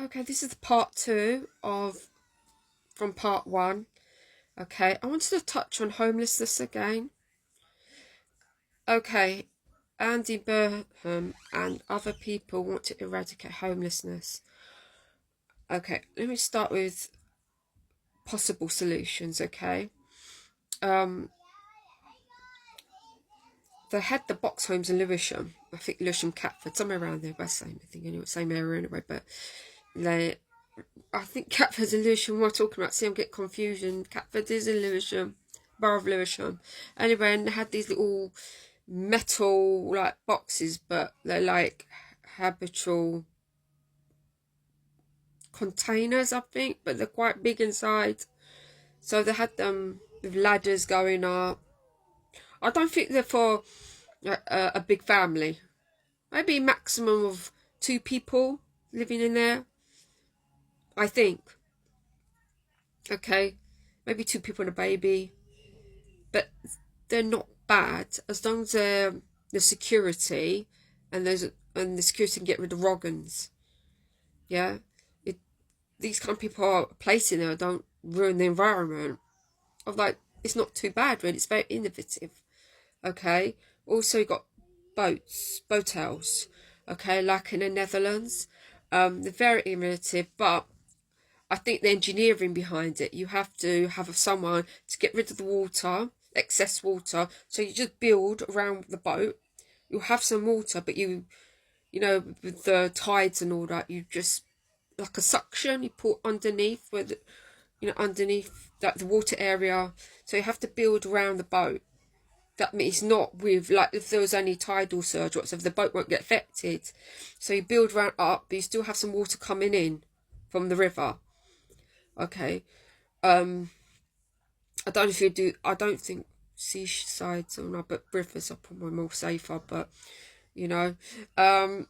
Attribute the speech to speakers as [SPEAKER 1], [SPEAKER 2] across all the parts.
[SPEAKER 1] Okay, this is part two of from part one. Okay, I wanted to touch on homelessness again. Okay, Andy Burnham and other people want to eradicate homelessness. Okay, let me start with possible solutions. Okay, um, they had the box homes in Lewisham. I think Lewisham, Catford, somewhere around there. West same, I think anyway, same area anyway. But they, I think Catford's in Lewisham. We're talking about. See, I'm getting confusion. Catford is in Lewisham, Borough of Lewisham. Anyway, and they had these little metal like boxes, but they're like habitual containers, I think, but they're quite big inside. So they had them with ladders going up. I don't think they're for a big family. Maybe a maximum of 2 people living in there, I think. Okay, maybe 2 people and a baby, but they're not bad as long as the security and the security can get rid of Roggins. Yeah, these kind of people are placing there don't ruin the environment. Of like, it's not too bad really. It's very innovative. Okay. Also, you got boatels. Okay, like in the Netherlands. They're very innovative, but I think the engineering behind it, you have to have someone to get rid of the water, excess water. So you just build around the boat. You'll have some water, but with the tides and all that, you just like a suction you put underneath where underneath that the water area. So you have to build around the boat. That means not with like if there was any tidal surge or whatever, the boat won't get affected. So you build around up, but you still have some water coming in from the river. Okay. I don't know if you do. I don't think seasides or not, but rivers are probably more safer. But you know, um,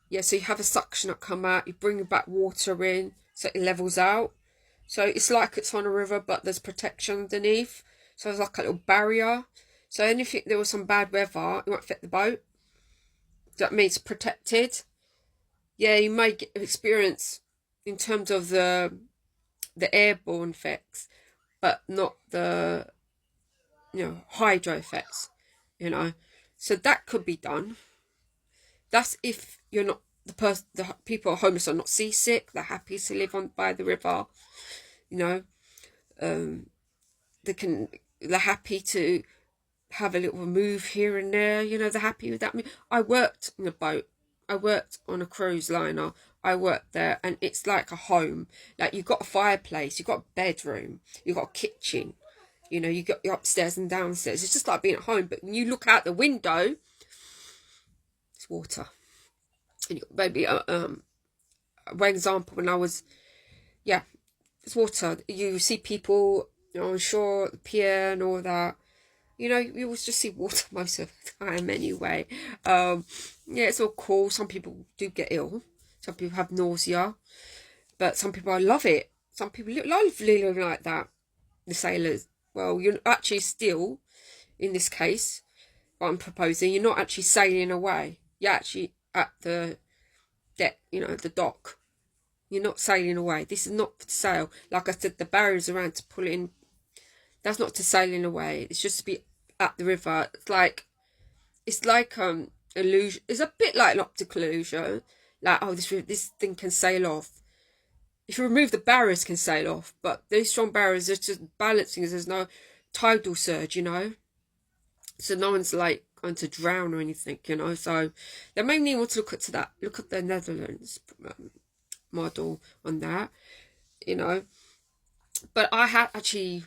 [SPEAKER 1] yeah. So you have a suction that come out. You bring back water in, so it levels out. So it's like it's on a river, but there's protection underneath. So there's like a little barrier. So anything there was some bad weather, it won't affect the boat. That means protected. Yeah, you may get experience in terms of the airborne effects, but not the hydro effects. So that could be done. That's if you're not the people homeless are not seasick. They're happy to live on by the river. You know, um, they're happy to have a little move here and there. They're happy with that. I worked in a boat. I worked on a cruise liner. I worked there, and it's like a home. Like you've got a fireplace, you've got a bedroom, you've got a kitchen. You got your upstairs and downstairs. It's just like being at home. But when you look out the window, it's water. And you got maybe one example when I was, yeah, it's water. You see people on shore, the pier, and all that. You always just see water most of the time anyway. Yeah, it's all cool. Some people do get ill. Some people have nausea. But some people love it. Some people love living like that. The sailors. Well, you're actually still, in this case, what I'm proposing, you're not actually sailing away. You're actually at the deck, the dock. You're not sailing away. This is not to sail. Like I said, the barriers around to pull in. That's not to sailing away. It's just to be at the river. It's like illusion. It's a bit like an optical illusion. Like, oh, this thing can sail off. If you remove the barriers, can sail off. But these strong barriers are just balancing. There's no tidal surge, so no one's like going to drown or anything, So they mainly want to look at that. Look at the Netherlands model on that, But I had actually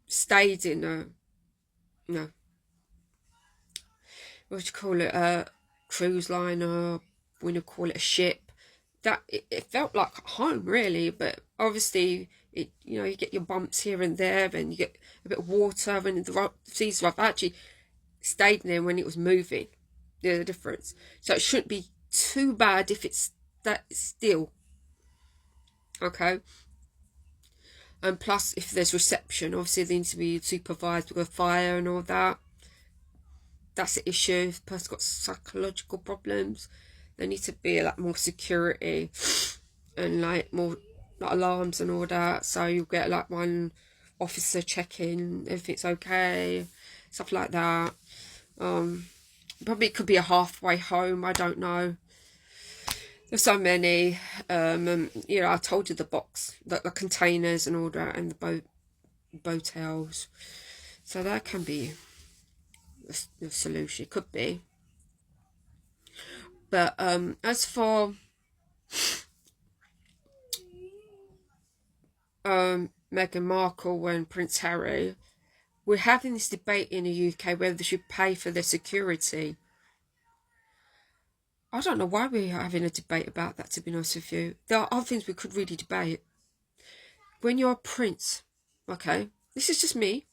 [SPEAKER 1] stayed in a, what do you call it, a cruise liner, when you call it a ship. That it felt like home really, but obviously you get your bumps here and there, and you get a bit of water, and the seas rough. I actually stayed there when it was moving. There's a difference, so it shouldn't be too bad if it's that still. Okay. And plus, if there's reception, obviously they need to be supervised with fire and all that. That's the issue. If the person's got psychological problems, There needs to be like more security and like more like alarms and all that. So you'll get like one officer checking if it's okay, stuff like that. Probably it could be a halfway home. I don't know. There's so many. You know, I told you the box, the containers and all that, and the botels. So that can be the solution. It could be. But as for Meghan Markle and Prince Harry, we're having this debate in the UK whether they should pay for their security. I don't know why we're having a debate about that, to be honest with you. There are other things we could really debate. When you're a prince, okay, this is just me.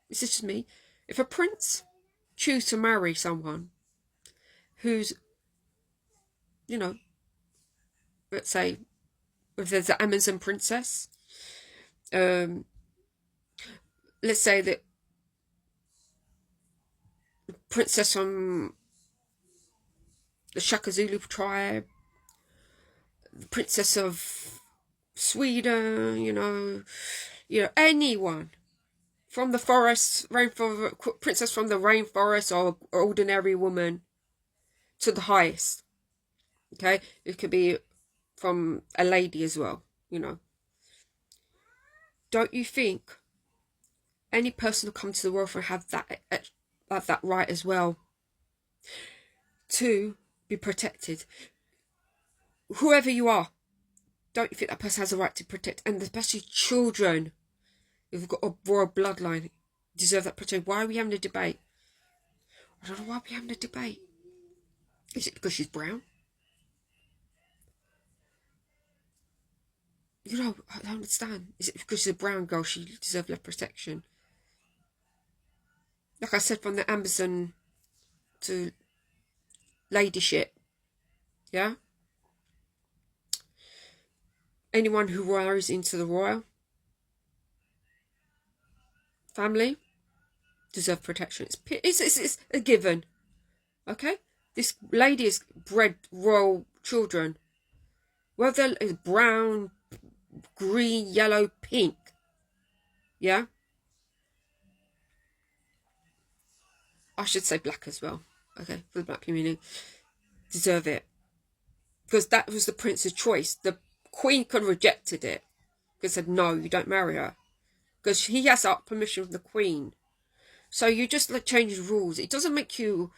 [SPEAKER 1] This is just me. If a prince choose to marry someone who's, you know, let's say, if there's an Amazon princess, let's say that princess from the Shaka Zulu tribe, the princess of Sweden, you know, anyone from the forest, rainforest, princess from the rainforest, or ordinary woman to the highest. Okay, it could be from a lady as well, you know. Don't you think any person who comes to the world will have that right as well to be protected? Whoever you are, don't you think that person has a right to protect? And especially children who've got a royal bloodline deserve that protection. Why are we having a debate? I don't know why we're having a debate. Is it because she's brown? You know, I don't understand. Is it because she's a brown girl she deserves less protection? Like I said, from the Amazon to ladyship, yeah? Anyone who rose into the royal family deserve protection. It's a given, okay? This lady has bred royal children, whether it's brown, green, yellow, pink, yeah? I should say black as well, okay, for the black community, deserve it. Because that was the prince's choice. The queen could have rejected it, because said, no, you don't marry her. Because he has that permission from the queen. So you just like change the rules. It doesn't make you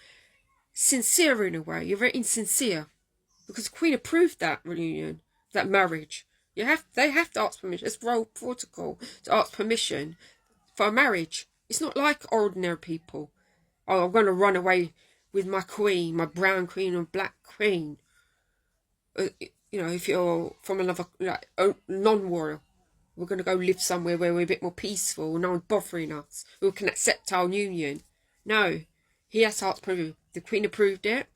[SPEAKER 1] sincere in a way. You're very insincere. Because the queen approved that reunion, that marriage. They have to ask permission. It's royal protocol to ask permission for a marriage. It's not like ordinary people. Oh, I'm going to run away with my queen, my brown queen or black queen. You know, if you're from another, like, non-royal, we're going to go live somewhere where we're a bit more peaceful, no one's bothering us, we can accept our union. No, he has to ask permission. The queen approved it,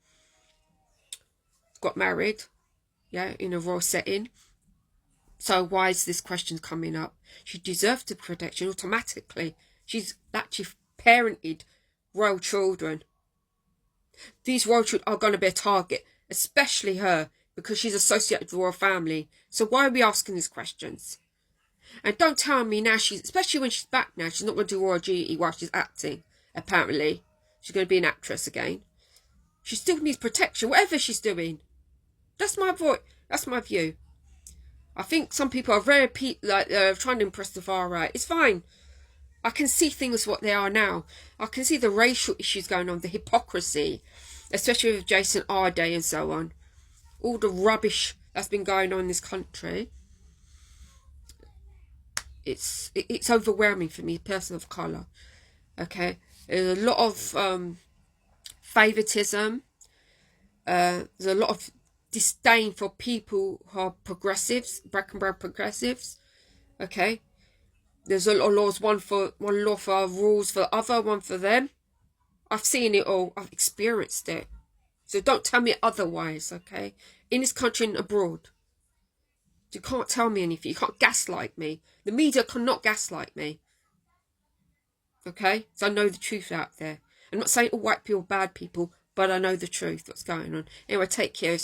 [SPEAKER 1] got married, yeah, in a royal setting. So why is this question coming up? She deserves the protection automatically. She's actually parented royal children. These royal children are going to be a target, especially her, because she's associated with the royal family. So why are we asking these questions? And don't tell me now especially when she's back now, she's not going to do royal duty while she's acting, apparently. She's going to be an actress again. She still needs protection, whatever she's doing. That's my view. I think some people are very trying to impress the far right. It's fine. I can see things what they are now. I can see the racial issues going on, the hypocrisy, especially with Jason Arday and so on. All the rubbish that's been going on in this country. It's overwhelming for me, a person of colour. Okay, there's a lot of favoritism. There's a lot of disdain for people who are progressives, black and brown progressives. Okay, there's a lot of laws. One law for rules for the other, one for them. I've seen it all. I've experienced it. So don't tell me otherwise. Okay, in this country and abroad. You can't tell me anything. You can't gaslight me. The media cannot gaslight me. Okay? So I know the truth out there. I'm not saying all white people are bad people. but I know the truth, what's going on. Anyway, take care.